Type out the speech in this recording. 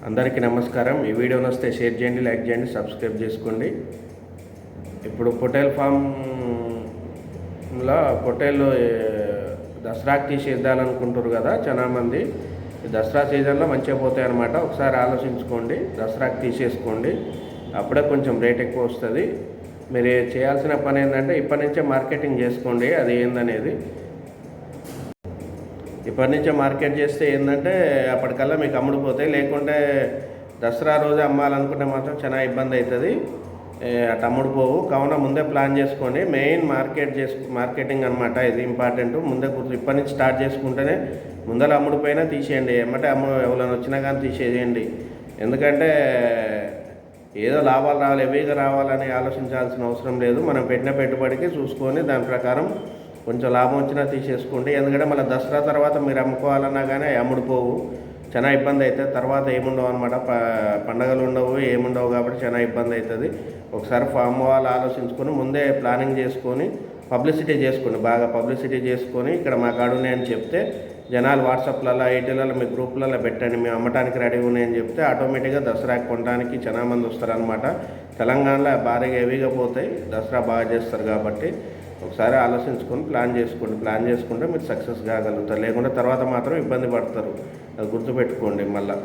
అందరికీ నమస్కారం. ఈ వీడియో నచ్చితే షేర్ చేయండి, లైక్ చేయండి, సబ్స్క్రైబ్ చేసుకోండి. ఇప్పుడు పొట్టేల్ ఫామ్లో పొట్టేళ్ళు దసరాకి తీసేద్దామనుకుంటారు కదా చాలామంది. దసరా సీజన్లో మంచిగా పోతాయి అన్నమాట. ఒకసారి ఆలోచించుకోండి, దసరాకి తీసేసుకోండి, అప్పుడే కొంచెం రేట్ ఎక్కువ వస్తుంది. మీరు చేయాల్సిన పని ఏంటంటే ఇప్పటి నుంచే మార్కెటింగ్ చేసుకోండి. అది ఏందనేది ఇప్పటి నుంచే మార్కెట్ చేస్తే ఏంటంటే అప్పటికల్లా మీకు అమ్ముడుపోతాయి. లేకుంటే దసరా రోజు అమ్మాలనుకుంటే మాత్రం చాలా ఇబ్బంది అవుతుంది, అటు అమ్ముడుపోవు. కావున ముందే ప్లాన్ చేసుకోండి. మెయిన్ మార్కెటింగ్ అనమాట, ఇది ఇంపార్టెంట్. ముందే ఇప్పటి నుంచి స్టార్ట్ చేసుకుంటేనే ముందర అమ్ముడుపోయినా తీసేయండి. ఏమంటే ఎవరైనా వచ్చినా కానీ తీసేయండి. ఎందుకంటే ఏదో లాభాలు రావాలి, హెవీగా రావాలని ఆలోచించాల్సిన అవసరం లేదు. మనం పెట్టిన పెట్టుబడికి చూసుకొని దాని ప్రకారం కొంచెం లాభం వచ్చినా తీసేసుకోండి. ఎందుకంటే మళ్ళీ దసరా తర్వాత మీరు అమ్ముకోవాలన్నా కానీ అమ్ముడుపోవు, చాలా ఇబ్బంది అవుతుంది. తర్వాత ఏముండవు అనమాట, పండగలు ఉండవు, ఏముండవు. కాబట్టి చాలా ఇబ్బంది అవుతుంది. ఒకసారి ఫామ్ వాళ్ళు ఆలోచించుకొని ముందే ప్లానింగ్ చేసుకొని పబ్లిసిటీ చేసుకోండి. బాగా పబ్లిసిటీ చేసుకొని ఇక్కడ మా కాడ ఉన్నాయని చెప్తే జనాలు వాట్సాప్లలో, ఐటీలలో, మీ గ్రూప్లలో పెట్టండి, మేము అమ్మటానికి రెడీ ఉన్నాయని చెప్తే ఆటోమేటిక్గా దసరాకి కొనడానికి చాలా మంది వస్తారనమాట. తెలంగాణలో భారీగా హెవీగా పోతాయి, దసరా బాగా చేస్తారు. కాబట్టి ఒకసారి ఆలోచించుకొని ప్లాన్ చేసుకుంటే మీరు సక్సెస్ కాగలుగుతారు. లేకుంటే తర్వాత మాత్రం ఇబ్బంది పడతారు. అది గుర్తుపెట్టుకోండి. మళ్ళీ